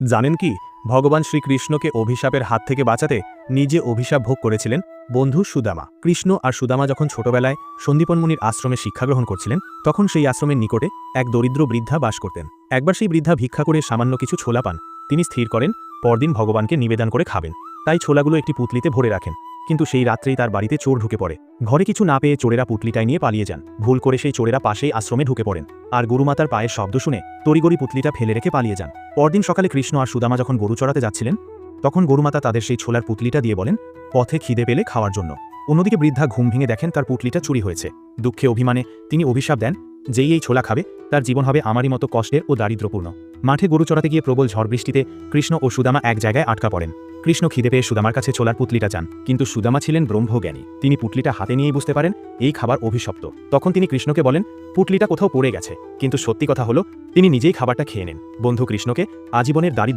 জানেন কি, ভগবান শ্রীকৃষ্ণকে অভিশাপের হাত থেকে বাঁচাতে নিজে অভিশাপ ভোগ করেছিলেন বন্ধু সুদামা। কৃষ্ণ আর সুদামা যখন ছোটবেলায় সন্দীপন মুনির আশ্রমে শিক্ষা গ্রহণ করছিলেন, তখন সেই আশ্রমের নিকটে এক দরিদ্র বৃদ্ধা বাস করতেন। একবার সেই বৃদ্ধা ভিক্ষা করে সামান্য কিছু ছোলা পান। তিনি স্থির করেন পরদিন ভগবানকে নিবেদন করে খাবেন। তাই ছোলাগুলো একটি পুঁটলিতে ভরে রাখেন। কিন্তু সেই রাত্রেই তার বাড়িতে চোর ঢুকে পড়ে। ঘরে কিছু না পেয়ে চোরেরা পুঁটলিটাই নিয়ে পালিয়ে যান। ভুল করে সেই চোরেরা পাশেই আশ্রমে ঢুকে পড়েন, আর গুরুমাতার পায়ের শব্দ শুনে তড়িগড়ি পুঁটলিটা ফেলে রেখে পালিয়ে যান। পরদিন সকালে কৃষ্ণ আর সুদামা যখন গরু চড়াতে যাচ্ছিলেন, তখন গরুমাতা তাদের সেই ছোলার পুঁটলিটা দিয়ে বলেন, পথে খিদে পেলে খাওয়ার জন্য। অন্যদিকে বৃদ্ধা ঘুম ভেঙে দেখেন তার পুঁটলিটা চুরি হয়েছে। দুঃখে অভিমানে তিনি অভিশাপ দেন, যেই এই ছোলা খাবে তার জীবন হবে আমারই মতো কষ্টের ও দারিদ্র্যপূর্ণ। মাঠে গরু চড়াতে গিয়ে প্রবল ঝড় বৃষ্টিতে কৃষ্ণ ও সুদামা এক জায়গায় আটকা পড়েন। কৃষ্ণ খিদে পেয়ে সুদামার কাছে ছোলার পুঁটলিটা চান, কিন্তু সুদামা ছিলেন ব্রহ্মজ্ঞানী। তিনি পুঁটলিটা হাতে নিয়েই বুঝতে পারেন এই খাবার অভিশপ্ত। তখন তিনি কৃষ্ণকে বলেন, পুঁটলিটা কোথাও পড়ে গেছে। কিন্তু সত্যি কথা হলো তিনি নিজেই খাবারটা খেয়ে নেন। বন্ধু কৃষ্ণকে আজীবনের দারিদ্র্য